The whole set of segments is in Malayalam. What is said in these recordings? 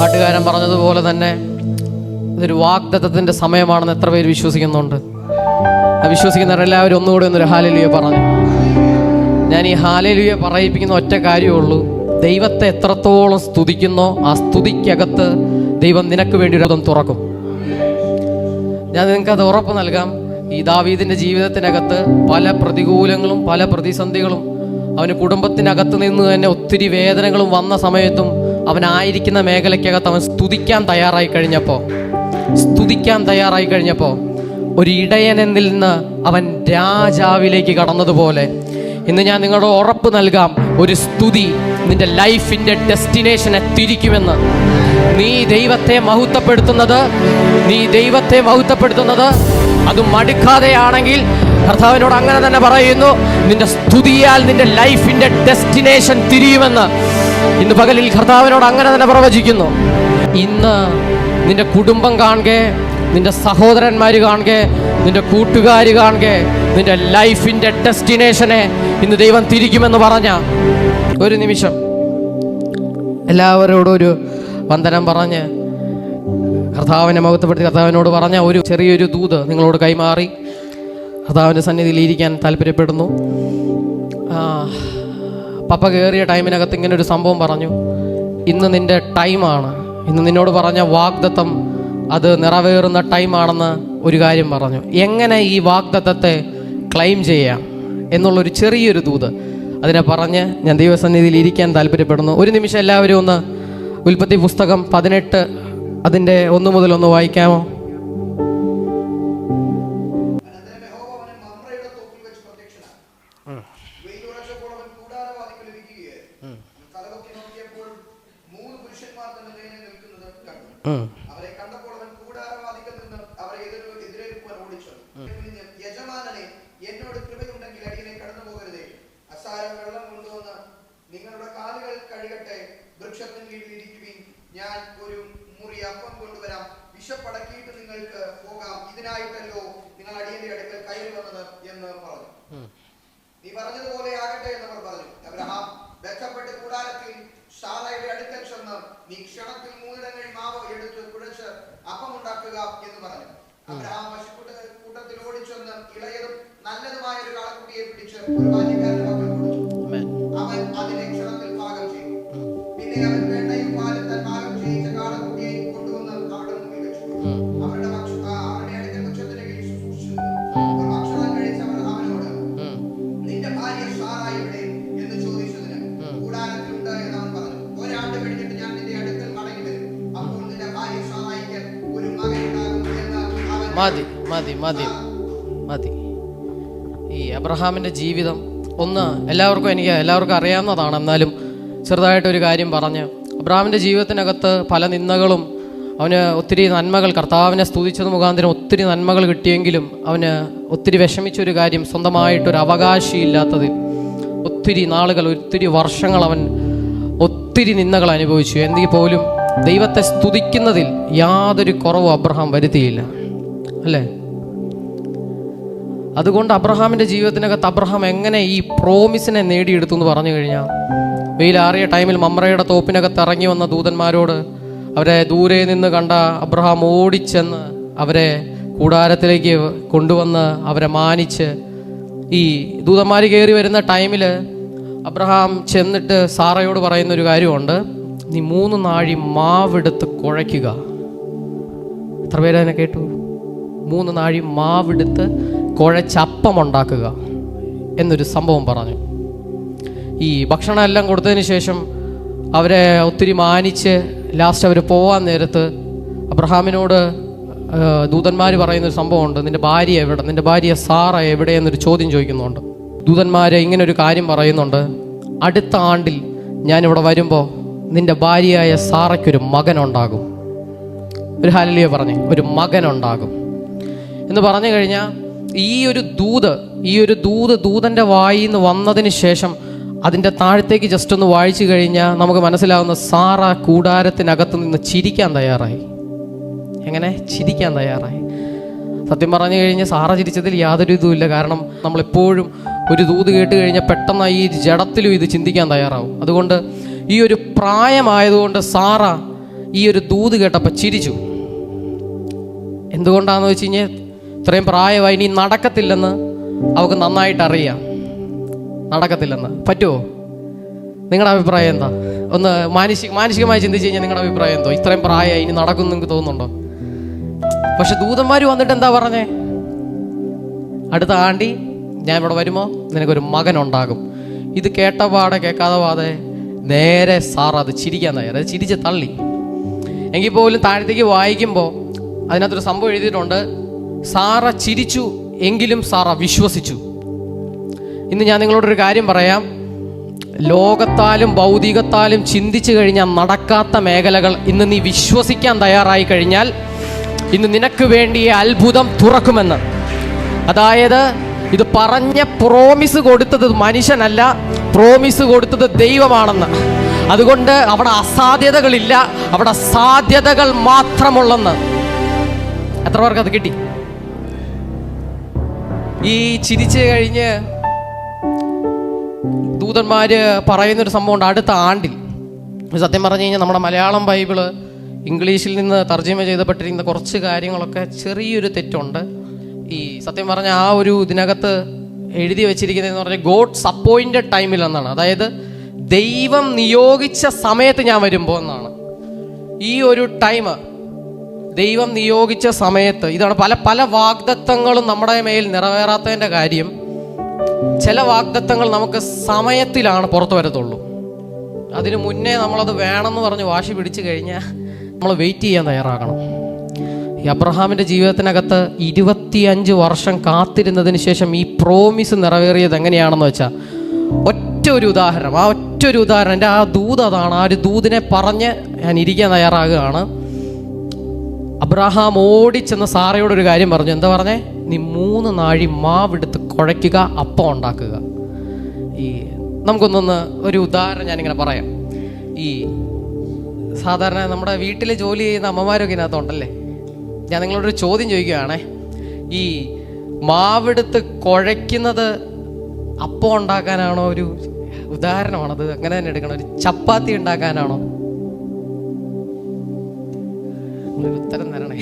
പാട്ടുകാരൻ പറഞ്ഞതുപോലെ തന്നെ ഇതൊരു വാഗ്ദത്തത്തിൻ്റെ സമയമാണെന്ന് എത്ര പേര് വിശ്വസിക്കുന്നുണ്ട്? വിശ്വസിക്കുന്നവരെല്ലാവരും ഒന്നുകൂടെ ഒന്നൊരു ഹാലേലുയ പറഞ്ഞു. ഞാൻ ഈ ഹാലേലുയ പറയിപ്പിക്കുന്ന ഒറ്റ കാര്യമുള്ളൂ. ദൈവത്തെ എത്രത്തോളം സ്തുതിക്കുന്നോ ആ സ്തുതിക്കകത്ത് ദൈവം നിനക്ക് വേണ്ടി ഒരു തുറക്കും. ഞാൻ നിങ്ങൾക്കത് ഉറപ്പ് നൽകാം. ഈ ദാവീദിൻ്റെ ജീവിതത്തിനകത്ത് പല പ്രതികൂലങ്ങളും പല പ്രതിസന്ധികളും, അവന് കുടുംബത്തിനകത്ത് നിന്ന് തന്നെ ഒത്തിരി വേദനകളും വന്ന സമയത്തും അവനായിരിക്കുന്ന മേഖലയ്ക്കകത്ത് അവൻ സ്തുതിക്കാൻ തയ്യാറായി കഴിഞ്ഞപ്പോൾ ഒരു ഇടയനെന്നിൽ നിന്ന് അവൻ രാജാവിലേക്ക് കടന്നതുപോലെ ഇന്ന് ഞാൻ നിങ്ങളുടെ ഉറപ്പ് നൽകാം, ഒരു സ്തുതി നിന്റെ ലൈഫിൻ്റെ ഡെസ്റ്റിനേഷനെ തിരിക്കുമെന്ന്. നീ ദൈവത്തെ മഹത്വപ്പെടുത്തുന്നത് അത് മടുക്കാതെയാണെങ്കിൽ കർത്താവിനോട് അങ്ങനെ തന്നെ പറയുന്നു, നിന്റെ സ്തുതിയാൽ നിന്റെ ലൈഫിൻ്റെ ഡെസ്റ്റിനേഷൻ തിരിയുമെന്ന് ഇന്ന് പകലിൽ കർത്താവിനോട് അങ്ങനെ തന്നെ പ്രവചിക്കുന്നു. ഇന്ന് നിന്റെ കുടുംബം കാണുക, നിന്റെ സഹോദരന്മാർ കാണുക, നിന്റെ കൂട്ടുകാർ കാണുക, നിന്റെ ലൈഫിൻ്റെ ഡെസ്റ്റിനേഷനെ ഇന്ന് ദൈവം തിരിക്കുമെന്ന് പറഞ്ഞ ഒരു നിമിഷം എല്ലാവരോടും ഒരു വന്ദനം പറഞ്ഞ് കർത്താവിനെ മഹത്വപ്പെടുത്തി കർത്താവിനോട് പറഞ്ഞ ഒരു ചെറിയൊരു ദൂത് നിങ്ങളോട് കൈമാറി കർത്താവിൻ്റെ സന്നിധിയിൽ ഇരിക്കാൻ താല്പര്യപ്പെടുന്നു. പപ്പ കയറിയ ടൈമിനകത്ത് ഇങ്ങനെ ഒരു സംഭവം പറഞ്ഞു. ഇന്ന് നിൻ്റെ ടൈമാണ്, ഇന്ന് നിന്നോട് പറഞ്ഞ വാഗ്ദത്തം അത് നിറവേറുന്ന ടൈമാണെന്ന് ഒരു കാര്യം പറഞ്ഞു. എങ്ങനെ ഈ വാഗ്ദത്തത്തെ ക്ലെയിം ചെയ്യാം എന്നുള്ളൊരു ചെറിയൊരു ദൂത് അതിനെ പറഞ്ഞ് ഞാൻ ദൈവസന്നിധിയിൽ ഇരിക്കാൻ താല്പര്യപ്പെടുന്നു. ഒരു നിമിഷം എല്ലാവരും ഒന്ന് ഉൽപ്പത്തി പുസ്തകം 18 അതിൻ്റെ 1 മുതൽ 1 വായിക്കാമോ? അവരെ കണ്ടപ്പോൾ അവൻ കൂടാരവാതിക്കൽ നിന്ന് അവരെ എതിരേൽക്കുവാൻ ഓടിച്ചു. യജമാനനെ, എന്നോട് കൃപയുണ്ടെങ്കിൽ അടിയനെ കടന്നു പോകരുതേ. അസാരം വെള്ളം കൊണ്ടുവന്ന് നിങ്ങളുടെ കാലുകൾ കഴുകട്ടെ. വൃക്ഷത്തിന് കീഴിൽ ഇരിക്കുവിൻ. ഞാൻ ഒരു മുറി അപ്പം കൊണ്ടുവരാം. വിശപ്പടക്കിയിട്ട് നിങ്ങൾക്ക് പോകാം. ഇതിനായിട്ടല്ലോ നിങ്ങൾ അടിയന്റെ അടുക്കൽ കയറി വന്നത് എന്ന് പറഞ്ഞു. നീ പറഞ്ഞതുപോലെ ആകട്ടെ എന്നവർ പറഞ്ഞു. അബ്രഹാം വെക്കപ്പെട്ട് കൂടാരത്തിൽ സാറയുടെ അടുക്കൽ ചെന്ന്, നീ ക്ഷണത്തിൽ 3 ഇടങ്ങഴി മാവ് എടുത്ത് കുഴച്ച് അപ്പമുണ്ടാക്കുക എന്ന് പറഞ്ഞു. അബ്രഹാം പശുക്കൂട്ടത്തിൽ ഓടിച്ചെന്ന് ഇളയതും നല്ലതുമായ ഒരു കാളക്കുട്ടിയെ പിടിച്ച് ഒരു ബാല്യക്കാരന്റെ മക്കൾ കൊടുത്തു. അവൻ അതിനെ ക്ഷണത്തിൽ പാകം ചെയ്തു. പിന്നെ അവൻ വെണ്ണയും പാലും താൻ പാകം ചെയ്യിച്ച കാളക്കുട്ടിയെ കൊണ്ടുവന്ന് അവരുടെ മുമ്പിൽ വെച്ചു. അവരുടെ അടുക്കൽ വൃക്ഷത്തിന്റെ കീഴിൽ ശുശ്രൂഷിച്ചു. ഭക്ഷണം കഴിച്ചവർ അവനോട്, നിന്റെ ഭാര്യ സാറ എവിടെ എന്ന് ചോദിച്ചതിന്, കൂടാരത്തിലുണ്ട് എന്ന് അവൻ പറഞ്ഞു. ഒരാണ്ട് കഴിഞ്ഞിട്ട് ഞാൻ നിന്റെ അടുക്കൽ മടങ്ങി വരും. അപ്പോൾ നിന്റെ ഭാര്യ സാറായിക്ക് ഒരു മകൻ ഉണ്ടാകും എന്ന് അവൻ. മതി. ഈ അബ്രഹാമിൻ്റെ ജീവിതം എല്ലാവർക്കും അറിയാവുന്നതാണ്. എന്നാലും ചെറുതായിട്ടൊരു കാര്യം പറഞ്ഞ്, അബ്രഹാമിൻ്റെ ജീവിതത്തിനകത്ത് പല നിന്ദകളും, അവന് ഒത്തിരി നന്മകൾ, കർത്താവിനെ സ്തുതിച്ചത് മുഖാന്തരം ഒത്തിരി നന്മകൾ കിട്ടിയെങ്കിലും അവന് ഒത്തിരി വിഷമിച്ചൊരു കാര്യം, സ്വന്തമായിട്ടൊരു അവകാശിയില്ലാത്തതിൽ ഒത്തിരി നാളുകൾ, ഒത്തിരി വർഷങ്ങൾ അവൻ ഒത്തിരി നിന്ദകൾ അനുഭവിച്ചു. എങ്കിൽ പോലും ദൈവത്തെ സ്തുതിക്കുന്നതിൽ യാതൊരു കുറവും അബ്രഹാം വരുത്തിയില്ല, അല്ലേ? അതുകൊണ്ട് അബ്രഹാമിൻ്റെ ജീവിതത്തിനകത്ത് അബ്രഹാം എങ്ങനെ ഈ പ്രോമിസിനെ നേടിയെടുത്തു എന്ന് പറഞ്ഞു കഴിഞ്ഞാൽ, വെയിലാറിയ ടൈമിൽ മമ്രയുടെ തോപ്പിനകത്ത് ഇറങ്ങി വന്ന ദൂതന്മാരോട് അവരെ ദൂരെ നിന്ന് കണ്ട അബ്രഹാം ഓടിച്ചെന്ന് അവരെ കൂടാരത്തിലേക്ക് കൊണ്ടുവന്ന് അവരെ മാനിച്ച്, ഈ ദൂതന്മാർ കയറി വരുന്ന ടൈമിൽ അബ്രഹാം ചെന്നിട്ട് സാറയോട് പറയുന്നൊരു കാര്യമുണ്ട്, നീ 3 നാഴി മാവെടുത്ത് കുഴയ്ക്കുക. എത്ര പേര് അതിനെ കേട്ടു? 3 നാഴി മാവെടുത്ത് കുഴച്ചപ്പമുണ്ടാക്കുക എന്നൊരു സംഭവം പറഞ്ഞു. ഈ ഭക്ഷണം എല്ലാം കൊടുത്തതിന് ശേഷം അവരെ ഒത്തിരി മാനിച്ച് ലാസ്റ്റ് അവർ പോകാൻ നേരത്ത് അബ്രഹാമിനോട് ദൂതന്മാർ പറയുന്നൊരു സംഭവമുണ്ട്, നിന്റെ ഭാര്യ സാറ എവിടെ എന്നൊരു ചോദ്യം ചോദിക്കുന്നുണ്ട്. ദൂതന്മാർ ഇങ്ങനൊരു കാര്യം പറയുന്നുണ്ട്, അടുത്ത ആണ്ടിൽ ഞാനിവിടെ വരുമ്പോൾ നിന്റെ ഭാര്യയായ സാറയ്ക്കൊരു മകനുണ്ടാകും. ഒരു ഹല്ലേലൂയ പറഞ്ഞേ, ഒരു മകനുണ്ടാകും എന്ന് പറഞ്ഞു കഴിഞ്ഞാൽ ഈ ഒരു ദൂത് ദൂതൻ്റെ വായിൽ നിന്ന് വന്നതിന് ശേഷം അതിൻ്റെ താഴത്തേക്ക് ജസ്റ്റ് ഒന്ന് വായിച്ചു കഴിഞ്ഞാൽ നമുക്ക് മനസ്സിലാവുന്ന, സാറ കൂടാരത്തിനകത്ത് നിന്ന് ചിരിക്കാൻ തയ്യാറായി. എങ്ങനെ ചിരിക്കാൻ തയ്യാറായി? സത്യം പറഞ്ഞു കഴിഞ്ഞാൽ സാറ ചിരിച്ചതിൽ യാതൊരു ഇതുമില്ല. കാരണം നമ്മളെപ്പോഴും ഒരു ദൂത് കേട്ട് കഴിഞ്ഞാൽ പെട്ടെന്ന് ഈ ജഡത്തിലും ഇത് ചിന്തിക്കാൻ തയ്യാറാവും. അതുകൊണ്ട് ഈ ഒരു പ്രായമായതുകൊണ്ട് സാറ ഈ ഒരു ദൂത് കേട്ടപ്പോൾ ചിരിച്ചു. എന്തുകൊണ്ടാണെന്ന് വെച്ച് കഴിഞ്ഞാൽ ഇത്രയും പ്രായമായി ഇനി നടക്കത്തില്ലെന്ന് അവൾക്ക് നന്നായിട്ട് അറിയാം. നടക്കത്തില്ലെന്ന്. പറ്റുമോ? നിങ്ങളുടെ അഭിപ്രായം എന്താ? ഒന്ന് മാനസികമായി ചിന്തിച്ച് കഴിഞ്ഞാൽ നിങ്ങളുടെ അഭിപ്രായം എന്തോ? ഇത്രയും പ്രായമായി ഇനി നടക്കും നിങ്ങൾക്ക് തോന്നുന്നുണ്ടോ? പക്ഷെ ദൂതന്മാർ വന്നിട്ട് എന്താ പറഞ്ഞേ? അടുത്ത ആണ്ടി ഞാൻ ഇവിടെ വരുമ്പോൾ നിനക്കൊരു മകൻ ഉണ്ടാകും. ഇത് കേട്ടപാടെ കേൾക്കാതെ പാടെ നേരെ സാർ അത് ചിരിക്കാൻ തയ്യാറ്. അത് ചിരിച്ച് തള്ളി. എങ്കിൽ പോലും താഴത്തേക്ക് വായിക്കുമ്പോൾ അതിനകത്തൊരു സംഭവം എഴുതിയിട്ടുണ്ട്. സാറ ചിരിച്ചു എങ്കിലും സാറ വിശ്വസിച്ചു. ഇന്ന് ഞാൻ നിങ്ങളോടൊരു കാര്യം പറയാം. ലോകത്താലും ഭൗതികത്താലും ചിന്തിച്ചു കഴിഞ്ഞാൽ നടക്കാത്ത മേഖലകൾ ഇന്ന് നീ വിശ്വസിക്കാൻ തയ്യാറായി കഴിഞ്ഞാൽ ഇന്ന് നിനക്ക് വേണ്ടി അത്ഭുതം തുറക്കുമെന്ന്. അതായത് ഇത് പറഞ്ഞ പ്രോമിസ് കൊടുത്തത് മനുഷ്യനല്ല, പ്രോമിസ് കൊടുത്തത് ദൈവമാണെന്ന്. അതുകൊണ്ട് അവിടെ അസാധ്യതകളില്ല, അവിടെ സാധ്യതകൾ മാത്രമുള്ളെന്ന്. എത്ര പേർക്ക് അത് കിട്ടി? ഈ ചിരിച്ചു കഴിഞ്ഞ് ദൂതന്മാര് പറയുന്നൊരു സംഭവമുണ്ട്. അടുത്ത ആണ്ടിൽ, സത്യം പറഞ്ഞു കഴിഞ്ഞാൽ നമ്മുടെ മലയാളം ബൈബിള് ഇംഗ്ലീഷിൽ നിന്ന് തർജ്ജമ ചെയ്തപ്പെട്ടിരിക്കുന്ന കുറച്ച് കാര്യങ്ങളൊക്കെ ചെറിയൊരു തെറ്റുണ്ട്. ഈ സത്യം പറഞ്ഞ ആ ഒരു ഇതിനകത്ത് എഴുതി വെച്ചിരിക്കുന്നതെന്ന് പറഞ്ഞാൽ ഗോഡ്സ് അപ്പോയിന്റഡ് ടൈമിൽ എന്നാണ്. അതായത് ദൈവം നിയോഗിച്ച സമയത്ത് ഞാൻ വരുമ്പോൾ എന്നാണ്. ഈ ഒരു ടൈം ദൈവം നിയോഗിച്ച സമയത്ത് ഇതാണ്. പല പല വാഗ്ദത്തങ്ങളും നമ്മുടെ മേൽ നിറവേറാത്തതിൻ്റെ കാര്യം, ചില വാഗ്ദത്തങ്ങൾ നമുക്ക് സമയത്തിലാണ് പുറത്തു വരത്തുള്ളൂ. അതിനു മുന്നേ നമ്മളത് വേണമെന്ന് പറഞ്ഞ് വാശി പിടിച്ചു കഴിഞ്ഞാൽ നമ്മൾ വെയിറ്റ് ചെയ്യാൻ തയ്യാറാകണം. ഈ അബ്രഹാമിൻ്റെ ജീവിതത്തിനകത്ത് 25 വർഷം കാത്തിരുന്നതിന് ശേഷം ഈ പ്രോമിസ് നിറവേറിയത് എങ്ങനെയാണെന്ന് വെച്ചാൽ ഒറ്റ ഒരു ഉദാഹരണം, ആ ഒറ്റ ഒരു ഉദാഹരണം, എൻ്റെ ആ ദൂത് അതാണ്. ആ ഒരു ദൂതിനെ പറഞ്ഞ് ഞാൻ ഇരിക്കാൻ തയ്യാറാകുകയാണ്. അബ്രഹാം ഓടിച്ചെന്ന് സാറയോടൊരു കാര്യം പറഞ്ഞു. എന്താ പറഞ്ഞേ? നീ 3 നാഴി മാവെടുത്ത് കുഴയ്ക്കുക, അപ്പം ഉണ്ടാക്കുക. ഈ നമുക്കൊന്നൊന്ന് ഒരു ഉദാഹരണം ഞാനിങ്ങനെ പറയാം. ഈ സാധാരണ നമ്മുടെ വീട്ടിൽ ജോലി ചെയ്യുന്ന അമ്മമാരൊക്കെ ഇതിനകത്തുണ്ടല്ലേ. ഞാൻ നിങ്ങളോടൊരു ചോദ്യം ചോദിക്കുകയാണേ. ഈ മാവെടുത്ത് കുഴയ്ക്കുന്നത് അപ്പം ഉണ്ടാക്കാനാണോ? ഒരു ഉദാഹരണമാണത്, അങ്ങനെ തന്നെ എടുക്കണം. ഒരു ചപ്പാത്തി ഉണ്ടാക്കാനാണോ? ഉത്തരം തരണേ.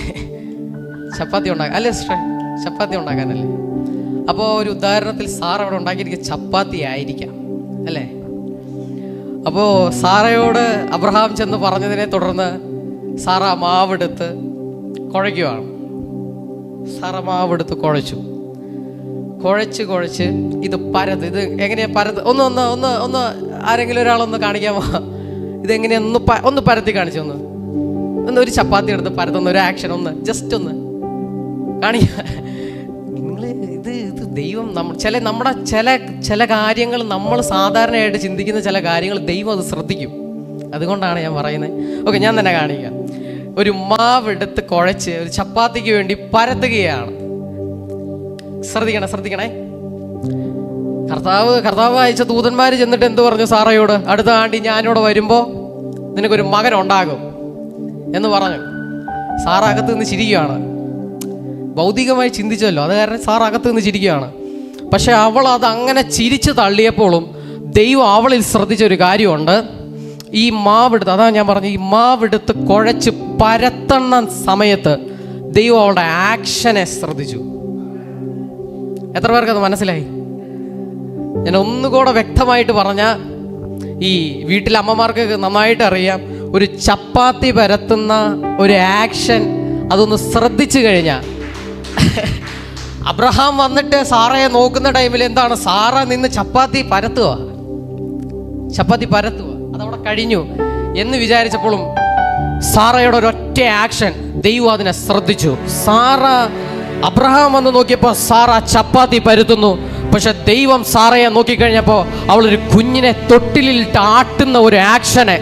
ചപ്പാത്തി ഉണ്ടാക്കാൻ അല്ലേ സിസ്റ്റർ? ചപ്പാത്തി ഉണ്ടാക്കാനല്ലേ? അപ്പോൾ ഒരു ഉദാഹരണത്തിൽ സാർ അവിടെ ഉണ്ടാക്കിയിരിക്കുക ചപ്പാത്തി ആയിരിക്കാം അല്ലേ? അപ്പോൾ സാറയോട് അബ്രഹാം ചെന്ന് പറഞ്ഞതിനെ തുടർന്ന് സാറ മാവെടുത്ത് കുഴയ്ക്കുവാണ്. സാറ മാവെടുത്ത് കുഴച്ച് ഇത് ഇത് എങ്ങനെയാ ഒന്ന് ആരെങ്കിലും ഒരാളൊന്ന് കാണിക്കാമോ? ഇതെങ്ങനെയാ ഒന്ന് പരത്തി കാണിച്ചു. ഒന്ന് ഒരു ചപ്പാത്തി എടുത്ത് പരത്തുന്ന ഒരു ആക്ഷൻ ഒന്ന് ജസ്റ്റ് ഒന്ന് കാണിക്കുക. നിങ്ങൾ ഇത് ദൈവം നമ്മുടെ ചില കാര്യങ്ങൾ നമ്മൾ സാധാരണയായിട്ട് ചിന്തിക്കുന്ന ചില കാര്യങ്ങൾ ദൈവം അത് ശ്രദ്ധിക്കും. അതുകൊണ്ടാണ് ഞാൻ പറയുന്നത്. ഓക്കെ, ഞാൻ തന്നെ കാണിക്കാം. ഒരു മാവെടുത്ത് കുഴച്ച് ഒരു ചപ്പാത്തിക്ക് വേണ്ടി പരത്തുകയാണ്. ശ്രദ്ധിക്കണേ. കർത്താവ് അയച്ച ദൂതന്മാർ ചെന്നിട്ട് എന്ത് പറഞ്ഞു സാറയോട്? അടുത്ത ആണ്ടി ഞാനിവിടെ വരുമ്പോൾ നിനക്കൊരു മകൻ ഉണ്ടാകും എന്ന് പറഞ്ഞു. സാറ അകത്ത് നിന്ന് ചിരിക്കുകയാണ്. ഭൗതികമായി ചിന്തിച്ചല്ലോ, അത് കാരണം സാർ അകത്ത് നിന്ന് ചിരിക്കുകയാണ്. പക്ഷെ അവൾ അത് അങ്ങനെ ചിരിച്ച് തള്ളിയപ്പോഴും ദൈവം അവളിൽ ശ്രദ്ധിച്ചൊരു കാര്യമുണ്ട്. ഈ മാവെടുത്ത്, അതാണ് ഞാൻ പറഞ്ഞു, ഈ മാവെടുത്ത് കുഴച്ച് പരത്തണ സമയത്ത് ദൈവം അവളുടെ ആക്ഷനെ ശ്രദ്ധിച്ചു. എത്ര പേർക്ക് അത് മനസ്സിലായി? ഞാൻ ഒന്നുകൂടെ വ്യക്തമായിട്ട് പറഞ്ഞാൽ, ഈ വീട്ടിലെ അമ്മമാർക്ക് നന്നായിട്ട് അറിയാം, ഒരു ചപ്പാത്തി പരത്തുന്ന ഒരു ആക്ഷൻ അതൊന്ന് ശ്രദ്ധിച്ചു കഴിഞ്ഞാൽ, അബ്രഹാം വന്നിട്ട് സാറയെ നോക്കുന്ന ടൈമിൽ എന്താണ്, സാറ നിന്ന് ചപ്പാത്തി പരത്തുക, അതവിടെ കഴിഞ്ഞു എന്ന് വിചാരിച്ചപ്പോഴും സാറയുടെ ഒരൊറ്റ ആക്ഷൻ ദൈവം അതിനെ ശ്രദ്ധിച്ചു. അബ്രഹാം വന്ന് നോക്കിയപ്പോൾ സാറ ചപ്പാത്തി പരത്തുന്നു. പക്ഷെ ദൈവം സാറയെ നോക്കിക്കഴിഞ്ഞപ്പോൾ അവളൊരു കുഞ്ഞിനെ തൊട്ടിലിട്ട് ആട്ടുന്ന ഒരു ആക്ഷനെ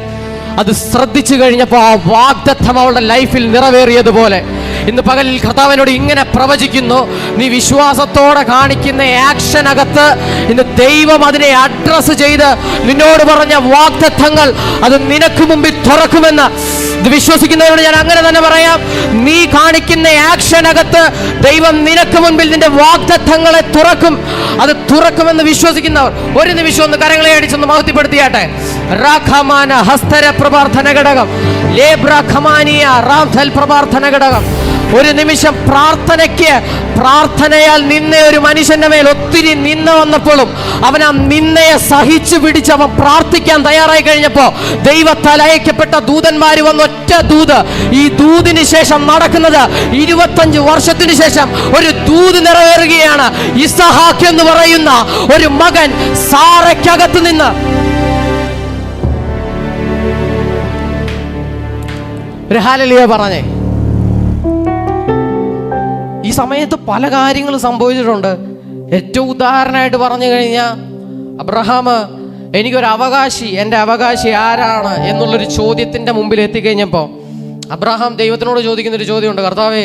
അത് ശ്രദ്ധിച്ചു കഴിഞ്ഞപ്പോൾ ആ വാഗ്ദത്തം അവളുടെ ലൈഫിൽ നിറവേറിയതുപോലെ ഇന്ന് പകലിൽ കർത്താവിനോട് ഇങ്ങനെ പ്രവചിക്കുന്നു, നീ വിശ്വാസത്തോടെ കാണിക്കുന്ന ആക്ഷനകത്ത് ഇന്ന് ദൈവം അതിനെ അഡ്രസ് ചെയ്ത് നിന്നോട് പറഞ്ഞ വാഗ്ദത്തങ്ങൾ അത് നിനക്ക് മുമ്പിൽ തുറക്കുമെന്ന്. ഇത് വിശ്വസിക്കുന്നവരോട് ഞാൻ അങ്ങനെ തന്നെ പറയാം, നീ കാണിക്കുന്ന ആക്ഷനകത്ത് ദൈവം നിനക്ക് മുൻപിൽ നിന്റെ വാഗ്ദത്തങ്ങളെ തുറക്കും. അത് തുറക്കുമെന്ന് വിശ്വസിക്കുന്നവർ ഒരു നിമിഷം ഒന്ന് കരങ്ങളെ അടിച്ചൊന്ന് മഹത്വപ്പെടുത്തിയാട്ടെ. റാഖമാന ഹസ്തര പ്രവർത്തന ഘടകം, ലേബ്രാഖമാനിയ റാംധൽ പ്രവർത്തന ഘടകം. ഒരു നിമിഷം പ്രാർത്ഥനയാൽ നിന്ന ഒരു മനുഷ്യന്റെ മേൽ ഒത്തിരി നിന്ന വന്നപ്പോഴും അവൻ ആ നിന്നയെ സഹിച്ചു പിടിച്ച് അവൻ പ്രാർത്ഥിക്കാൻ തയ്യാറായി കഴിഞ്ഞപ്പോ ദൈവത്താൽ അയക്കപ്പെട്ട ദൂതന്മാര് വന്ന ഒറ്റ ദൂത്, ഈ ദൂതിന് ശേഷം നടക്കുന്നത് 25 വർഷത്തിന് ശേഷം ഒരു ദൂത് നിറവേറുകയാണ്. ഇസഹാക്ക് എന്ന് പറയുന്ന ഒരു മകൻ സാറയ്ക്കകത്ത് നിന്ന് ഒരു ഹല്ലേലൂയ പറഞ്ഞേ. ഈ സമയത്ത് പല കാര്യങ്ങളും സംഭവിച്ചിട്ടുണ്ട്. ഏറ്റവും ഉദാഹരണമായിട്ട് പറഞ്ഞു കഴിഞ്ഞാൽ അബ്രഹാം എനിക്കൊരു അവകാശി, എൻ്റെ അവകാശി ആരാണ് എന്നുള്ളൊരു ചോദ്യത്തിൻ്റെ മുമ്പിൽ എത്തിക്കഴിഞ്ഞപ്പോൾ അബ്രഹാം ദൈവത്തിനോട് ചോദിക്കുന്നൊരു ചോദ്യമുണ്ട്, കർത്താവേ,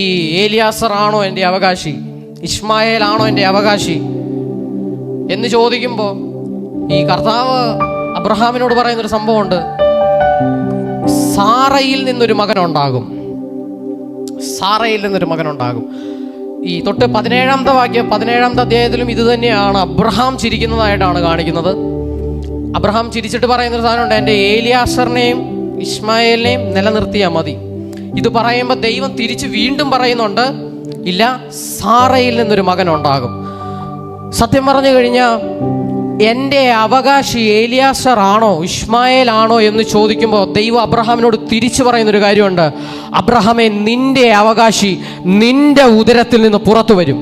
ഈ ഏലിയാസർ ആണോ എൻ്റെ അവകാശി, ഇസ്മായേൽ ആണോ എൻ്റെ അവകാശി എന്ന് ചോദിക്കുമ്പോൾ ഈ കർത്താവ് അബ്രഹാമിനോട് പറയുന്നൊരു സംഭവമുണ്ട്, സാറയിൽ നിന്നൊരു മകനുണ്ടാകും, സാറയിൽ നിന്നൊരു മകനുണ്ടാകും. ഈ തൊട്ട് 17-ാമത്തെ വാക്യം 17-ാമത്തെ അധ്യായത്തിലും ഇത് തന്നെയാണ് അബ്രഹാം ചിരിക്കുന്നതായിട്ടാണ് കാണിക്കുന്നത്. അബ്രഹാം ചിരിച്ചിട്ട് പറയുന്നൊരു സാധനമുണ്ട്, എൻ്റെ ഏലിയാസറിനെയും ഇസ്മായേലിനെയും നിലനിർത്തിയാൽ മതി. ഇത് പറയുമ്പോൾ ദൈവം തിരിച്ച് വീണ്ടും പറയുന്നുണ്ട്, ഇല്ല, സാറയിൽ നിന്നൊരു മകനുണ്ടാകും. സത്യം പറഞ്ഞു കഴിഞ്ഞാൽ എൻ്റെ അവകാശി ഏലിയാസർ ആണോ ഇസ്മായേൽ ആണോ എന്ന് ചോദിക്കുമ്പോൾ ദൈവം അബ്രഹാമിനോട് തിരിച്ചു പറയുന്നൊരു കാര്യമുണ്ട്, അബ്രഹാമേ, നിന്റെ അവകാശി നിന്റെ ഉദരത്തിൽ നിന്ന് പുറത്തു വരും.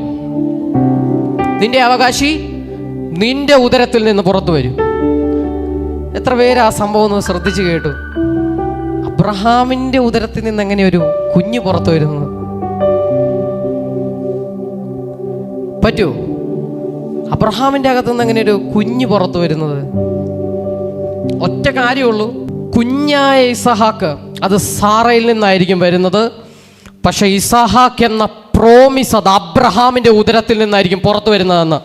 നിന്റെ അവകാശി നിന്റെ ഉദരത്തിൽ നിന്ന് പുറത്തു വരും. എത്ര പേര് ആ സംഭവം ഒന്ന് ശ്രദ്ധിച്ചു കേട്ടു? അബ്രഹാമിൻ്റെ ഉദരത്തിൽ നിന്ന് എങ്ങനെ ഒരു കുഞ്ഞ് പുറത്തു വരുന്നത് പറ്റൂ? അബ്രഹാമിൻ്റെ അകത്തുനിന്ന് എങ്ങനെ ഒരു കുഞ്ഞ് പുറത്തു വരുന്നത്? ഒറ്റ കാര്യമുള്ളൂ, കുഞ്ഞായ ഇസഹാക്ക് അത് സാറയിൽ നിന്നായിരിക്കും വരുന്നത്. പക്ഷെ ഇസഹാക്ക് എന്ന പ്രോമിസ് അത് അബ്രഹാമിൻ്റെ ഉദരത്തിൽ നിന്നായിരിക്കും പുറത്തു വരുന്നതെന്ന്.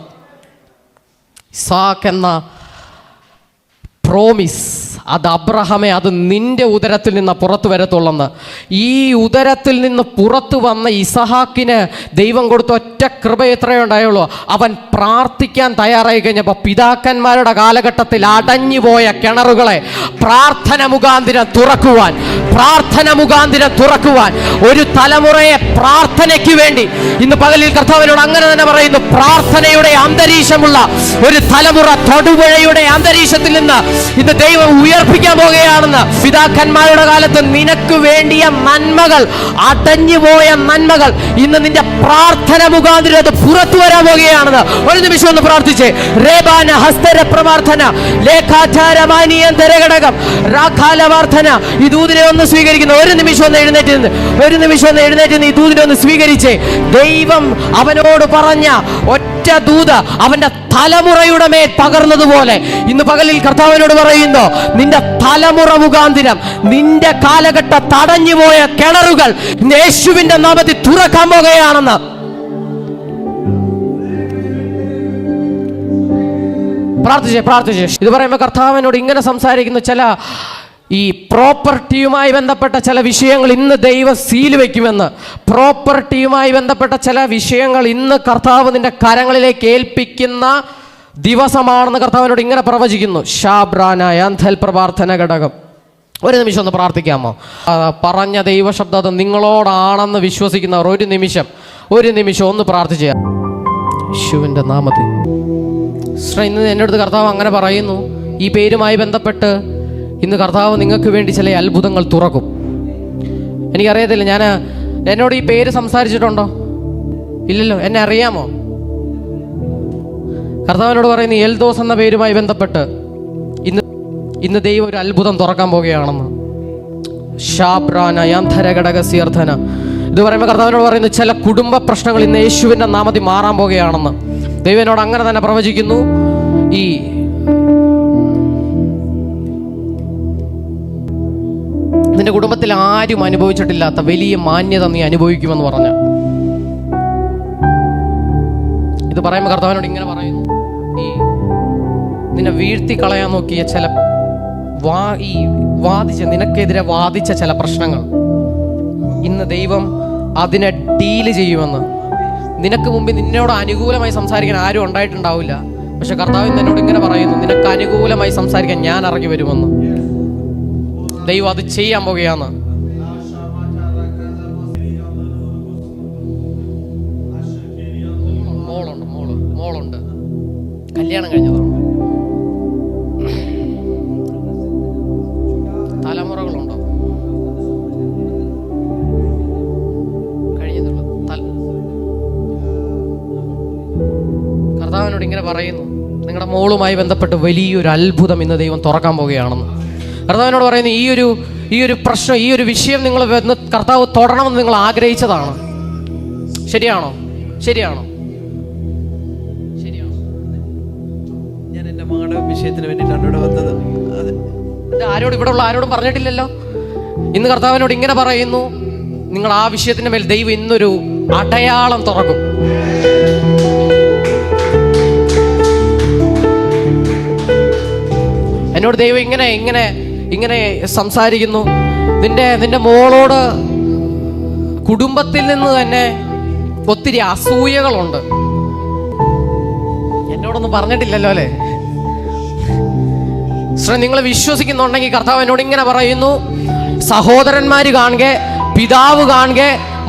ഇസഹാക്ക് എന്ന പ്രോമിസ് അത് അബ്രഹാമേ, അത് നിന്റെ ഉദരത്തിൽ നിന്ന് പുറത്തു വരത്തുള്ളെന്ന്. ഈ ഉദരത്തിൽ നിന്ന് പുറത്തു വന്ന ഇസഹാക്കിന് ദൈവം കൊടുത്ത ഒറ്റ കൃപ എത്രയുണ്ടായുള്ളൂ, അവൻ പ്രാർത്ഥിക്കാൻ തയ്യാറായി കഴിഞ്ഞപ്പോൾ പിതാക്കന്മാരുടെ കാലഘട്ടത്തിൽ അടഞ്ഞുപോയ കിണറുകളെ പ്രാർത്ഥന മുഖാന്തിരം തുറക്കുവാൻ ഒരു തലമുറയെ പ്രാർത്ഥനയ്ക്ക് വേണ്ടി ഇന്ന് പകലിൽ കർത്താവിനോട് അങ്ങനെ തന്നെ പറയുന്നു, പ്രാർത്ഥനയുടെ അന്തരീക്ഷമുള്ള ഒരു തലമുറ തൊടുപുഴയുടെ അന്തരീക്ഷത്തിൽ നിന്ന് ഇന്ന് ദൈവം ഉയർപ്പിക്കാൻ പോകുകയാണെന്ന്. പിതാക്കന്മാരുടെ കാലത്ത് നിനക്ക് വേണ്ടിയ നന്മകൾ, അടഞ്ഞുപോയ നന്മകൾ ഇന്ന് നിന്റെ പ്രാർത്ഥന മുഖാന്തരം അത് പുറത്തു വരാൻ പോകുകയാണെന്ന്. ഒരു നിമിഷം ഒന്ന് പ്രാർത്ഥിച്ചേ. റേബാന ഹസ്തര പ്രവർത്തന ലേഖാചാരമാനിയന്തരഘടകം രാഖാലവാർത്ഥന. ഈ ദൂതിനെ ഒന്ന് സ്വീകരിക്കുന്നു. ഒരു നിമിഷം ഒന്ന് എഴുന്നേറ്റ് ഈ ദൂതിനെ ഒന്ന് സ്വീകരിച്ചേ. ദൈവം അവനോട് പറഞ്ഞ ഒറ്റ ദൂത് അവന്റെ തലമുറയുടെ മേൽ പകർന്നതുപോലെ ഇന്ന് പകലിൽ കർത്താവിനോട് പറയുന്നു, നിന്റെ തലമുറ മുഖാന്തിരം നിന്റെ കാലഘട്ട തടഞ്ഞുപോയ കിണറുകൾ യേശുവിന്റെ നാമത്തിൽ തുറക്കാൻ പോകുകയാണെന്ന്. പ്രാർത്ഥിച്ചേ. ഇത് പറയുമ്പോൾ കർത്താവിനോട് ഇങ്ങനെ സംസാരിക്കുന്ന ചില ഈ പ്രോപ്പർട്ടിയുമായി ബന്ധപ്പെട്ട ചില വിഷയങ്ങൾ ഇന്ന് ദൈവം സീൽ വയ്ക്കുമെന്ന്. പ്രോപ്പർട്ടിയുമായി ബന്ധപ്പെട്ട ചില വിഷയങ്ങൾ ഇന്ന് കർത്താവ് നിന്റെ കരങ്ങളിലേക്ക് ഏൽപ്പിക്കുന്ന ദിവസമാണെന്ന് കർത്താവിനോട് ഇങ്ങനെ പ്രവചിക്കുന്നു. ഷാബ്രാനായ അന്ധൽ പ്രാർത്ഥന ഘടകം. ഒരു നിമിഷം ഒന്ന് പ്രാർത്ഥിക്കാമോ? പറഞ്ഞ ദൈവശബ്ദം അത് നിങ്ങളോടാണെന്ന് വിശ്വസിക്കുന്നവർ ഒരു നിമിഷം ഒന്ന് പ്രാർത്ഥിച്ച യേശുവിൻ്റെ നാമത്തിൽ. ഇന്ന് എൻ്റെ അടുത്ത് കർത്താവ് അങ്ങനെ പറയുന്നു, ഈ പേരുമായി ബന്ധപ്പെട്ട് ഇന്ന് കർത്താവ് നിങ്ങൾക്ക് വേണ്ടി ചില അത്ഭുതങ്ങൾ തുറക്കും. എനിക്കറിയത്തില്ല, എന്നോട് ഈ പേര് സംസാരിച്ചിട്ടുണ്ടോ? ഇല്ലല്ലോ. എന്നെ അറിയാമോ? കർത്താവിനോട് പറയുന്നു, എൽദോസ് എന്ന പേരുമായി ബന്ധപ്പെട്ട് ഇന്ന് ദൈവം ഒരു അത്ഭുതം തുറക്കാൻ പോകുകയാണെന്ന്. ഷാബ്രാനയന്ധരഘടകസ്യർത്ഥന. ഇത് പറയുമ്പോൾ കർത്താവിനോട് പറയുന്നു, ചില കുടുംബ പ്രശ്നങ്ങൾ ഇന്ന് യേശുവിൻ്റെ നാമത്തിൽ മാറാൻ പോകുകയാണെന്ന്. ദൈവനോട് അങ്ങനെ തന്നെ പ്രവചിക്കുന്നു. നിന്റെ കുടുംബത്തിൽ ആരും അനുഭവിച്ചിട്ടില്ലാത്ത വലിയ മാന്യത നീ അനുഭവിക്കുമെന്ന് പറഞ്ഞ ഇത് പറയുമ്പോൾ കർത്താവിനോട് ഇങ്ങനെ പറയുന്നു, ഈ നിന്നെ വീഴ്ത്തി കളയാൻ നോക്കിയ ചില നിനക്കെതിരെ വാദിച്ച ചില പ്രശ്നങ്ങൾ ഇന്ന് ദൈവം അതിനെ ഡീല് ചെയ്യുമെന്ന്. നിനക്ക് മുമ്പിൽ നിന്നോട് അനുകൂലമായി സംസാരിക്കാൻ ആരും ഉണ്ടായിട്ടുണ്ടാവില്ല, പക്ഷെ കർത്താവ് എന്നോട് ഇങ്ങനെ പറയുന്നു, നിനക്ക് അനുകൂലമായി സംസാരിക്കാൻ ഞാൻ ഇറങ്ങി വരുമെന്ന്. ദൈവം അത് ചെയ്യാൻ പോകുകയാണ്. മോളുണ്ട് കല്യാണം കഴിഞ്ഞതാണ്. തലമുറകളുണ്ടോ? കഴിഞ്ഞതുള്ളൂ. കർത്താവിനോട് ഇങ്ങനെ പറയുന്നു, നിങ്ങളുടെ മോളുമായി ബന്ധപ്പെട്ട് വലിയൊരു അത്ഭുതം ഇന്ന് ദൈവം തുറക്കാൻ പോവുകയാണെന്ന്. കർത്താവിനോട് പറയുന്നു, ഈ ഒരു പ്രശ്നം, ഈ ഒരു വിഷയം നിങ്ങൾ കർത്താവ് തൊടണമെന്ന് നിങ്ങൾ ആഗ്രഹിച്ചതാണ്. ശരിയാണോ? ശരിയാണോ? ഞാൻ എൻ്റെ മകളുടെ വിഷയത്തിന് വേണ്ടിയിട്ടാണ് ഇവിടെ വന്നത്. ആരോടും ഇവിടെ ഉള്ള ആരോടും പറഞ്ഞിട്ടില്ലല്ലോ. ഇന്ന് കർത്താവിനോട് ഇങ്ങനെ പറയുന്നു, നിങ്ങൾ ആ വിഷയത്തിന്റെ മേൽ ദൈവം ഇന്നൊരു അടയാളം തുറക്കും. എന്നോട് ദൈവം ഇങ്ങനെ സംസാരിക്കുന്നു, നിന്റെ മോളോട് കുടുംബത്തിൽ നിന്ന് തന്നെ ഒത്തിരി അസൂയകളുണ്ട്. എന്നോടൊന്നും പറഞ്ഞിട്ടില്ലല്ലോ അല്ലേ? നിങ്ങൾ വിശ്വസിക്കുന്നുണ്ടെങ്കിൽ കർത്താവ് എന്നോട് ഇങ്ങനെ പറയുന്നു, സഹോദരന്മാര് കാണുക, പിതാവ് കാണുക,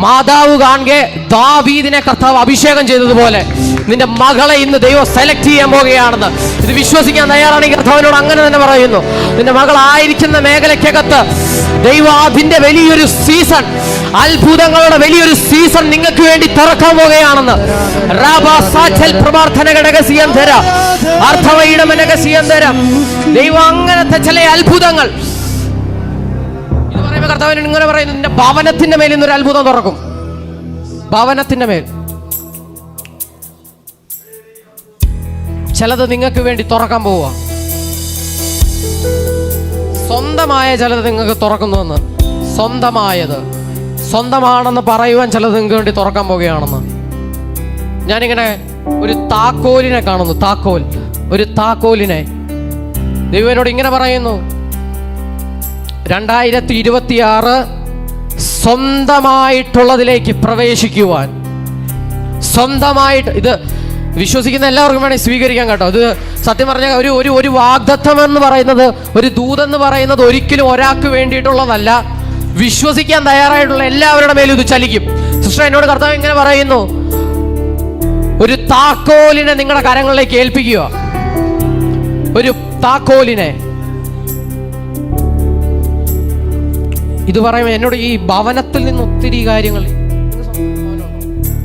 മാതാവ് കാണുക, ദാവീദിനെ കർത്താവ് അഭിഷേകം ചെയ്തതുപോലെ നിന്റെ മകളെ ഇന്ന് ദൈവം സെലക്ട് ചെയ്യാൻ പോകുകയാണെന്ന്. ഇത് വിശ്വസിക്കാൻ തയ്യാറാണെങ്കിൽ കർത്താവിനോട് അങ്ങനെ തന്നെ പറയുന്നു, നിന്റെ മകളായിരിക്കുന്ന മേഖലയ്ക്കകത്ത് ദൈവം അതിന്റെ വലിയൊരു സീസൺ, അത്ഭുതങ്ങളുടെ വലിയൊരു സീസൺ നിങ്ങൾക്ക് വേണ്ടി തുറക്കാൻ പോകുകയാണെന്ന്. ദൈവം അങ്ങനത്തെ ചില അത്ഭുതങ്ങൾ ഇത് പറയുമ്പോൾ കർത്താവിനോട് ഇങ്ങനെ പറയുന്നു, നിന്റെ ഭവനത്തിന്റെ മേൽ ഇന്നൊരു അത്ഭുതം തുറക്കും. ഭവനത്തിന്റെ മേൽ ചിലത് നിങ്ങൾക്ക് വേണ്ടി തുറക്കാൻ പോവുക. സ്വന്തമായ ചിലത് നിങ്ങൾക്ക് തുറക്കുന്നുവെന്ന്, സ്വന്തമാണെന്ന് പറയുവാൻ ചിലത് നിങ്ങൾക്ക് വേണ്ടി തുറക്കാൻ പോവുകയാണെന്ന്. ഞാനിങ്ങനെ ഒരു താക്കോലിനെ കാണുന്നു. ഒരു താക്കോലിനെ ദൈവനോട് ഇങ്ങനെ പറയുന്നു, 2026 സ്വന്തമായിട്ടുള്ളതിലേക്ക് പ്രവേശിക്കുവാൻ. സ്വന്തമായിട്ട് ഇത് വിശ്വസിക്കുന്ന എല്ലാവർക്കും വേണമെങ്കിൽ സ്വീകരിക്കാൻ കേട്ടോ. ഇത് സത്യം പറഞ്ഞാൽ ഒരു വാഗ്ദത്തം എന്ന് പറയുന്നത്, ഒരു ദൂതെന്ന് പറയുന്നത് ഒരിക്കലും ഒരാൾക്ക് വേണ്ടിയിട്ടുള്ളതല്ല. വിശ്വസിക്കാൻ തയ്യാറായിട്ടുള്ള എല്ലാവരുടെ മേലും ഇത് ചലിക്കും. സിസ്റ്റർ എന്നോട് കർത്താവ് ഇങ്ങനെ പറയുന്നു, ഒരു താക്കോലിനെ നിങ്ങളുടെ കരങ്ങളിലേക്ക് ഏൽപ്പിക്കുക. ഒരു താക്കോലിനെ. ഇത് പറയുമ്പോൾ എന്നോട് ഈ ഭവനത്തിൽ നിന്ന് ഒത്തിരി കാര്യങ്ങൾ,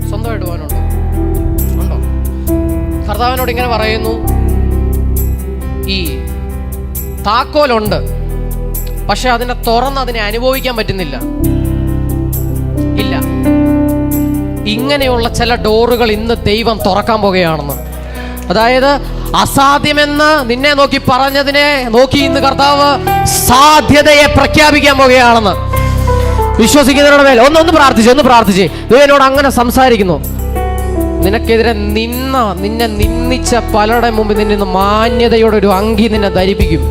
സ്വന്തമായിട്ട് ഭവനമുണ്ടോ? ഉണ്ടോ? കർത്താവിനോട് ഇങ്ങനെ പറയുന്നു, ഈ താക്കോലുണ്ട്, പക്ഷെ അതിനെ തുറന്ന് അതിനെ അനുഭവിക്കാൻ പറ്റുന്നില്ല. ഇല്ല, ഇങ്ങനെയുള്ള ചില ഡോറുകൾ ഇന്ന് ദൈവം തുറക്കാൻ പോകുകയാണെന്ന്. അതായത് അസാധ്യമെന്ന് നിന്നെ നോക്കി പറഞ്ഞതിനെ നോക്കി ഇന്ന് കർത്താവ് സാധ്യതയെ പ്രഖ്യാപിക്കാൻ പോകുകയാണെന്ന്. വിശ്വസിക്കുന്നവരുടെ മേൽ ഒന്ന് പ്രാർത്ഥിച്ച് ദൈവനോട് അങ്ങനെ സംസാരിക്കുന്നു. നിനക്കെതിരെ നിന്നെ നിന്ദിച്ച പലരുടെ മുമ്പിൽ നിന്നെ മാന്യതയോടെ ഒരു അങ്കി നിന്നെ ധരിപ്പിക്കും.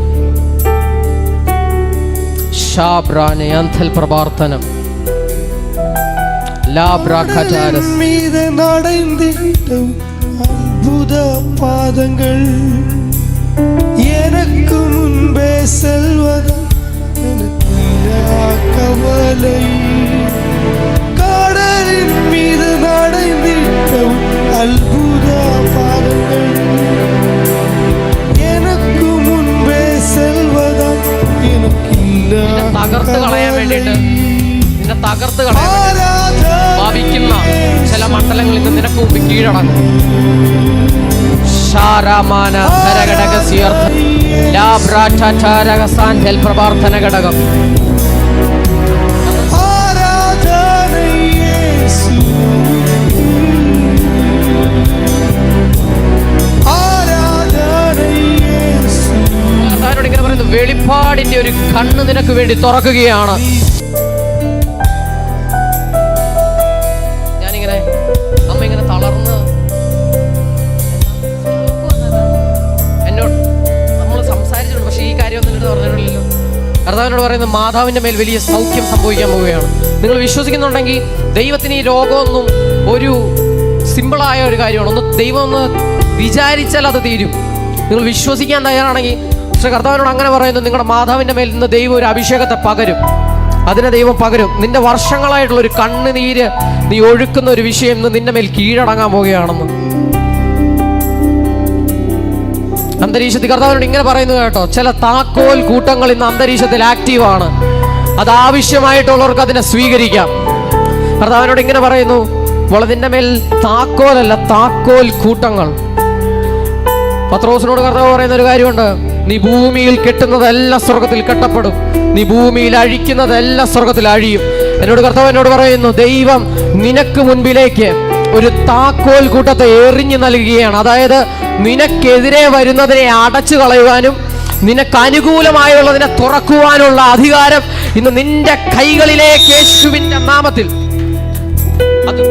പ്രവർത്തനം அற்புத பாதங்கள் எனக்கு முன்பே செல்வதா கவலை கடலின் மீது நடைந்திட்டும் அற்புத பாதங்கள் எனக்கு മുൻപേ செல்வதா எனக்கு തകർത്ത് കളയാൻ വേണ്ടിയിട്ട്, നിന്നെ തകർത്ത് കളയാൻ ഭാവിക്കുന്ന ചില മണ്ഡലങ്ങളിൽ നിന്ന് നിനക്ക് മുമ്പ് കീഴടങ്ങും. പ്രവർത്തന ഘടകം വെളിപ്പാടിന്റെ ഒരു കണ്ണ് നിനക്ക് വേണ്ടി തുറക്കുകയാണ്. ഞാനിങ്ങനെ അമ്മ ഇങ്ങനെ തളർന്ന് എന്നോട് നമ്മൾ സംസാരിച്ചിട്ടുണ്ട്, പക്ഷെ ഈ കാര്യം ഒന്നും എന്നോട് പറഞ്ഞിട്ടില്ലല്ലോ. കർത്താവിനോട് പറയുന്നത് മാതാവിൻ്റെ മേൽ വലിയ സൗഖ്യം സംഭവിക്കാൻ പോവുകയാണ്. നിങ്ങൾ വിശ്വസിക്കുന്നുണ്ടെങ്കിൽ ദൈവത്തിന് ഈ രോഗമൊന്നും ഒരു സിമ്പിളായ ഒരു കാര്യമാണ്. ദൈവം ഒന്ന് വിചാരിച്ചാൽ അത് തീരും. നിങ്ങൾ വിശ്വസിക്കാൻ തയ്യാറാണെങ്കിൽ. പക്ഷെ കർത്താവിനോട് അങ്ങനെ പറയുന്നു, നിങ്ങളുടെ മാതാവിൻ്റെ മേൽ നിന്ന് ദൈവം ഒരു അഭിഷേകത്തെ പകരും. അതിനെ ദൈവം പകരും. നിന്റെ വർഷങ്ങളായിട്ടുള്ളൊരു കണ്ണുനീര് നീ ഒഴുക്കുന്ന ഒരു വിഷയം ഇന്ന് നിന്റെ മേൽ കീഴടങ്ങാൻ പോവുകയാണെന്ന് അന്തരീക്ഷത്തിൽ കർത്താവിനോട് ഇങ്ങനെ പറയുന്നു കേട്ടോ. ചില താക്കോൽ കൂട്ടങ്ങൾ ഇന്ന് അന്തരീക്ഷത്തിൽ ആക്റ്റീവാണ്. അത് ആവശ്യമായിട്ടുള്ളവർക്ക് അതിനെ സ്വീകരിക്കാം. കർത്താവിനോട് ഇങ്ങനെ പറയുന്നു, നിന്റെ മേൽ താക്കോലല്ല, താക്കോൽ കൂട്ടങ്ങൾ. പത്രോസിനോട് കർത്താവ് പറയുന്ന ഒരു കാര്യമുണ്ട്, നീ ഭൂമിയിൽ കെട്ടുന്നതെല്ലാം സ്വർഗത്തിൽ കെട്ടപ്പെടും, നീ ഭൂമിയിൽ അഴിക്കുന്നതെല്ലാം സ്വർഗത്തിൽ അഴിയും. എന്നോട് പറയുന്നു, ദൈവം നിനക്ക് മുൻപിലേക്ക് ഒരു താക്കോൽ കൂട്ടത്തെ എറിഞ്ഞു നൽകുകയാണ്. അതായത് നിനക്കെതിരെ വരുന്നതിനെ അടച്ചു കളയുവാനും നിനക്ക് അനുകൂലമായുള്ളതിനെ തുറക്കുവാനുള്ള അധികാരം ഇന്ന് നിന്റെ കൈകളിലേക്ക് യേശുവിന്റെ നാമത്തിൽ അത്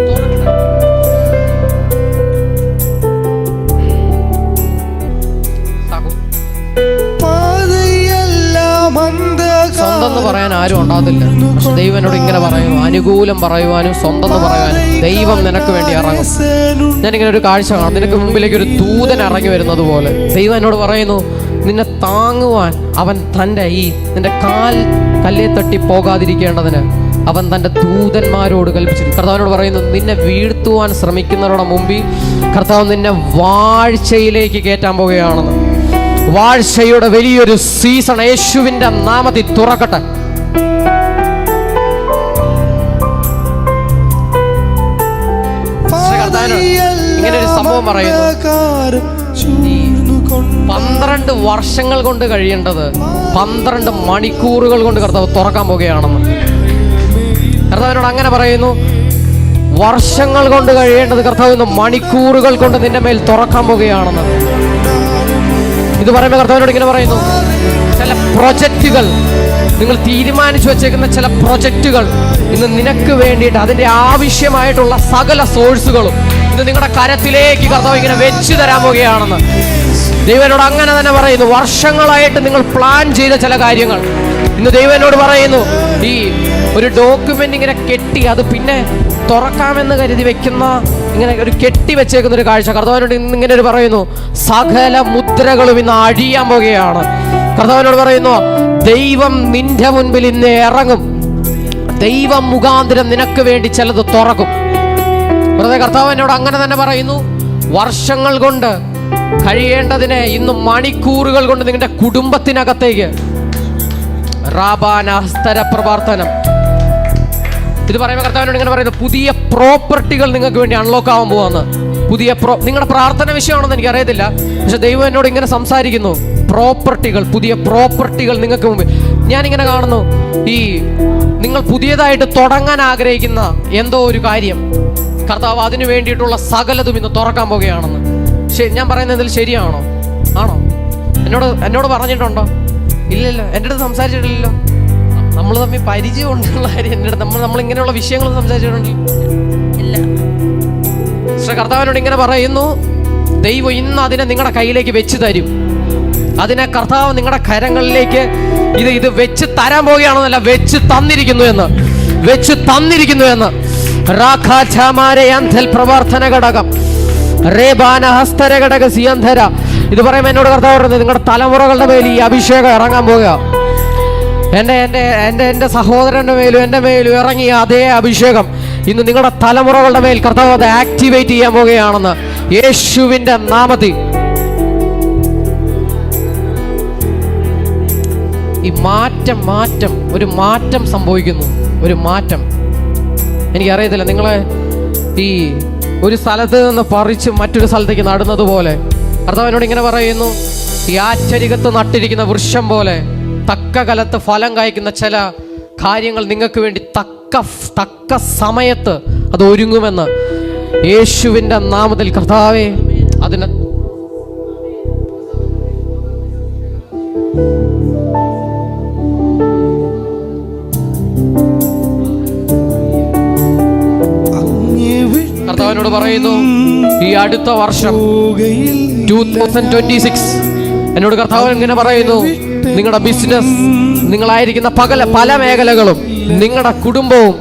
സ്വന്തം എന്ന് പറയാൻ ആരും ഉണ്ടാകത്തില്ല. പക്ഷെ ദൈവം എന്നോട് ഇങ്ങനെ പറയുന്നു, അനുകൂലം പറയുവാനും സ്വന്തം എന്ന് പറയാനും ദൈവം നിനക്ക് വേണ്ടി ഇറങ്ങും. ഞാനിങ്ങനെ ഒരു കാഴ്ച കാണാം, നിനക്ക് മുമ്പിലേക്ക് ഒരു ദൂതൻ ഇറങ്ങി വരുന്നത് പോലെ. ദൈവം എന്നോട് പറയുന്നു, നിന്നെ താങ്ങുവാൻ അവൻ നിന്റെ കാൽ കല്ലേ തട്ടി പോകാതിരിക്കേണ്ടതിന് അവൻ തൻ്റെ ദൂതന്മാരോട് കൽപ്പിച്ചിട്ടുണ്ട്. കർത്താവിനോട് പറയുന്നു, നിന്നെ വീഴ്ത്തുവാൻ ശ്രമിക്കുന്നവരുടെ മുമ്പിൽ കർത്താവ് നിന്നെ വാഴ്ചയിലേക്ക് കയറ്റാൻ പോകുകയാണെന്ന്. വാഴ്ചയുടെ വലിയൊരു സീസൺ യേശുവിന്റെ നാമത്തിൽ തുറക്കട്ടെ. ഇങ്ങനെ ഒരു സംഭവം പറയുന്നു, 12 വർഷങ്ങൾ കൊണ്ട് കഴിയേണ്ടത് 12 മണിക്കൂറുകൾ കൊണ്ട് കർത്താവ് തുറക്കാൻ പോകുകയാണെന്ന്. കർത്താവിനോട് അങ്ങനെ പറയുന്നു, വർഷങ്ങൾ കൊണ്ട് കഴിയേണ്ടത് കർത്താവ് ഇന്ന് മണിക്കൂറുകൾ കൊണ്ട് നിന്റെ മേൽ തുറക്കാൻ പോകുകയാണെന്ന്. ഇത് പറയുമ്പോൾ കർത്താവിനോട് ഇങ്ങനെ പറയുന്നു, ചില പ്രൊജക്റ്റുകൾ നിങ്ങൾ തീരുമാനിച്ചു വെച്ചേക്കുന്ന ചില പ്രൊജക്റ്റുകൾ ഇന്ന് നിനക്ക് വേണ്ടിയിട്ട് അതിൻ്റെ ആവശ്യമായിട്ടുള്ള സകല സോഴ്സുകളും ഇന്ന് നിങ്ങളുടെ കരത്തിലേക്ക് കർത്താവ് ഇങ്ങനെ വെച്ചു തരാൻ പോകുകയാണെന്ന് ദൈവനോട് അങ്ങനെ തന്നെ പറയുന്നു. വർഷങ്ങളായിട്ട് നിങ്ങൾ പ്ലാൻ ചെയ്ത ചില കാര്യങ്ങൾ ഇന്ന് ദൈവനോട് പറയുന്നു, ഈ ഒരു ഡോക്യുമെന്റ് ഇങ്ങനെ കെട്ടി അത് പിന്നെ തുറക്കാമെന്ന് കരുതി വെക്കുന്ന ഇങ്ങനെ ഒരു കെട്ടി വെച്ചേക്കുന്ന ഒരു കാഴ്ച കർത്താവിനോട് ഇങ്ങനെ ഒരു പറയുന്നു, സകല മുദ്രകളും ഇന്ന് അഴിയാൻ പോകുകയാണ്. കർത്താവിനോട് പറയുന്നു, ദൈവം നിന്റെ മുൻപിൽ ഇന്ന് ഇറങ്ങും, ദൈവം മുഖാന്തരം നിനക്ക് വേണ്ടി ചിലത് തുറക്കും. വെറുതെ കർത്താവ് എന്നോട് അങ്ങനെ തന്നെ പറയുന്നു, വർഷങ്ങൾ കൊണ്ട് കഴിയേണ്ടതിനെ ഇന്ന് മണിക്കൂറുകൾ കൊണ്ട് നിങ്ങളുടെ കുടുംബത്തിനകത്തേക്ക് പ്രവർത്തനം. ഇത് പറയുമ്പോൾ കർത്താവിനോട് ഇങ്ങനെ പറയുന്നു, പുതിയ പ്രോപ്പർട്ടികൾ നിങ്ങൾക്ക് വേണ്ടി അൺലോക്ക് ആവാൻ പോവാന്ന്. നിങ്ങളുടെ പ്രാർത്ഥന വിഷയമാണെന്ന് എനിക്ക് അറിയത്തില്ല, പക്ഷെ ദൈവം എന്നോട് ഇങ്ങനെ സംസാരിക്കുന്നു, പ്രോപ്പർട്ടികൾ, പുതിയ പ്രോപ്പർട്ടികൾ നിങ്ങൾക്ക് മുമ്പിൽ. ഞാനിങ്ങനെ കാണുന്നു, ഈ നിങ്ങൾ പുതിയതായിട്ട് തുടങ്ങാൻ ആഗ്രഹിക്കുന്ന എന്തോ ഒരു കാര്യം കർത്താവ് അതിനു വേണ്ടിയിട്ടുള്ള സകലതും ഇന്ന് തുറക്കാൻ പോകുകയാണെന്ന്. ഞാൻ പറയുന്നതിൽ ശരിയാണോ? ആണോ? എന്നോട് പറഞ്ഞിട്ടുണ്ടോ? ഇല്ലല്ലോ, എൻ്റെ അടുത്ത് സംസാരിച്ചിട്ടില്ലല്ലോ. നമ്മൾ തമ്മിൽ പരിചയം ഉണ്ടുള്ള കാര്യം എൻ്റെ അടുത്ത് നമ്മളിങ്ങനെയുള്ള വിഷയങ്ങൾ സംസാരിച്ചിട്ടുണ്ടല്ലോ. ഇല്ല. പക്ഷെ കർത്താവിനോട് ഇങ്ങനെ പറയുന്നു, ദൈവം ഇന്ന് അതിനെ നിങ്ങളുടെ കയ്യിലേക്ക് വെച്ച് തരും. അതിനെ കർത്താവ് നിങ്ങളുടെ കരങ്ങളിലേക്ക് ഇത് വെച്ച് തരാൻ പോകുകയാണെന്നല്ല, വെച്ച് തന്നിരിക്കുന്നു എന്ന്. പ്രവർത്തന ഘടകം ഇത് പറയുമ്പോൾ എന്നോട് കർത്താവ് പറയുന്നത്, നിങ്ങളുടെ തലമുറകളുടെ മേൽ ഈ അഭിഷേകം ഇറങ്ങാൻ പോകുക. എൻ്റെ സഹോദരൻ്റെ മേലും എൻ്റെ മേലും ഇറങ്ങിയ അതേ അഭിഷേകം ഇന്ന് നിങ്ങളുടെ തലമുറകളുടെ മേൽ കർത്താവ് അത് ആക്ടിവേറ്റ് ചെയ്യാൻ പോകുകയാണെന്ന് യേശുവിൻ്റെ നാമത്തിൽ. ഈ ഒരു മാറ്റം സംഭവിക്കുന്നു. ഒരു മാറ്റം എനിക്കറിയത്തില്ല, നിങ്ങളെ ഈ ഒരു സ്ഥലത്ത് നിന്ന് പറിച്ച് മറ്റൊരു സ്ഥലത്തേക്ക് നടുന്നത് പോലെ കർത്താവിനോട് ഇങ്ങനെ പറയുന്നു, ഈ ആറ്റരികത്ത് നട്ടിരിക്കുന്ന വൃക്ഷം പോലെ തക്ക കാലത്ത് ഫലം കായ്ക്കുന്ന ചില കാര്യങ്ങൾ നിങ്ങൾക്ക് വേണ്ടി തക്ക സമയത്ത് അത് ഒരുങ്ങുമെന്ന് യേശുവിൻ്റെ നാമത്തിൽ. കർത്താവേ, അതിന് കർത്താവിനോട് പറയുന്നു, ഈ അടുത്ത വർഷം 2026 എന്നോട് കർത്താവ് ഇങ്ങനെ പറയുന്നു, നിങ്ങളുടെ ബിസിനസ്, നിങ്ങളായിരിക്കുന്ന പല മേഖലകളും, നിങ്ങളുടെ കുടുംബവും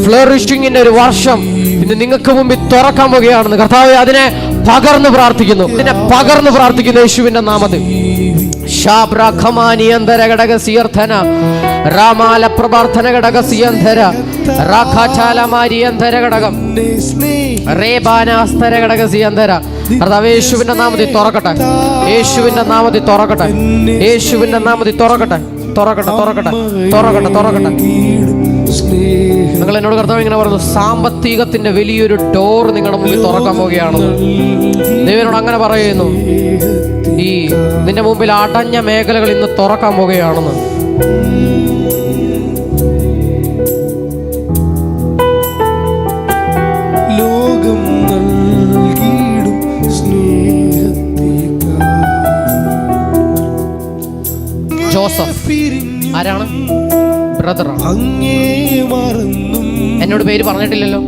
ഫ്ലറിഷിങ്ങിന്റെ ഒരു വർഷം ഇന്ന് നിങ്ങൾക്ക് മുമ്പിൽ തുറക്കാൻ പോകുകയാണെന്ന് കർത്താവ് അതിനെ പകർന്നു പ്രാർത്ഥിക്കുന്നു. യേശുവിന്റെ നാമത്തിൽ. യേശുവിന്റെ നാമത്തിൽ തുറക്കട്ടെ, യേശുവിന്റെ നാമത്തിൽ തുറക്കട്ടെ, യേശുവിന്റെ നാമത്തിൽ തുറക്കട്ടെ. നിങ്ങൾ എന്നോട് കർത്താവ് ഇങ്ങനെ പറഞ്ഞു, സാമ്പത്തികത്തിന്റെ വലിയൊരു ഡോർ നിങ്ങളുടെ മുമ്പിൽ തുറക്കാൻ പോവുകയാണെന്ന് ദൈവനോട് അങ്ങനെ പറയുന്നു. ഈ നിന്റെ മുമ്പിൽ അടഞ്ഞ മേഖലകൾ ഇന്ന് തുറക്കാൻ പോവുകയാണെന്ന്. ലോകം നൽകിയിടും ജോസഫ് ആരാണ്? ബ്രദറാണ്. എന്നോട് പേര് പറഞ്ഞിട്ടില്ലല്ലോ,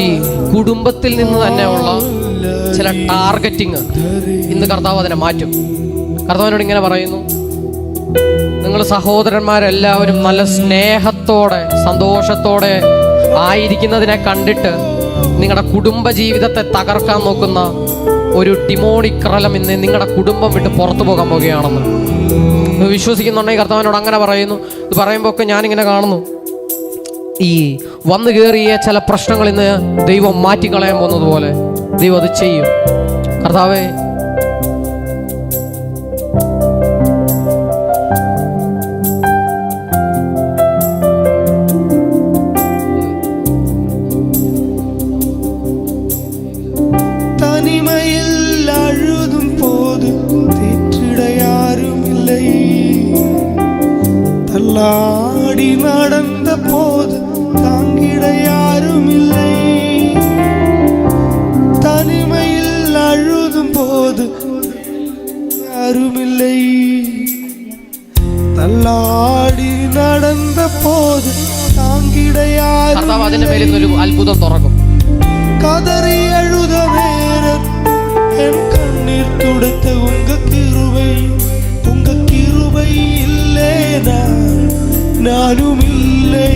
ഈ കുടുംബത്തിൽ നിന്ന് തന്നെയുള്ള ചില ടാർഗറ്റിങ് ഇന്ന് കർത്താവ് അതിനെ മാറ്റും. കർത്താവിനോട് ഇങ്ങനെ പറയുന്നു, നിങ്ങൾ സഹോദരന്മാരെല്ലാവരും നല്ല സ്നേഹത്തോടെ സന്തോഷത്തോടെ ആയിരിക്കുന്നതിനെ കണ്ടിട്ട് നിങ്ങളുടെ കുടുംബ ജീവിതത്തെ തകർക്കാൻ നോക്കുന്ന ഒരു ഡിമോണിക് ക്രലം ഇന്ന് നിങ്ങളുടെ കുടുംബം വിട്ട് പുറത്തു പോകാൻ പോകുകയാണെന്ന് വിശ്വസിക്കുന്നുണ്ടെങ്കിൽ കർത്താവിനോട് അങ്ങനെ പറയുന്നു. ഇത് പറയുമ്പോൾ ഒക്കെ ഞാനിങ്ങനെ കാണുന്നു, ഈ വന്നു കയറിയ ചില പ്രശ്നങ്ങൾ ഇന്ന് ദൈവം മാറ്റിക്കളയാൻ പോകുന്നത് പോലെ ദൈവം അത് ചെയ്യും. കർത്താവേ, தனிமையில் அழுதும் போது தேற்றிட யாரும் இல்லை, தள்ளாடி நடந்த போது தாங்கிட யாரும் இல்லை, தனிமையில் அழுதும் போது யாரும் இல்லை, தள்ளாടി നടന്ന போது താങ്കിട யாரும். കർത്താവ് അതിന്റെ മേലിൽ ഒരു അത്ഭുതം തുറക്കും. കതറി അഴുത നേരം എൻ കണ്ണീർ തുടത്ത ഉങ്ക കിരുബൈ ഇല്ലേ, നാനുമില്ലേ.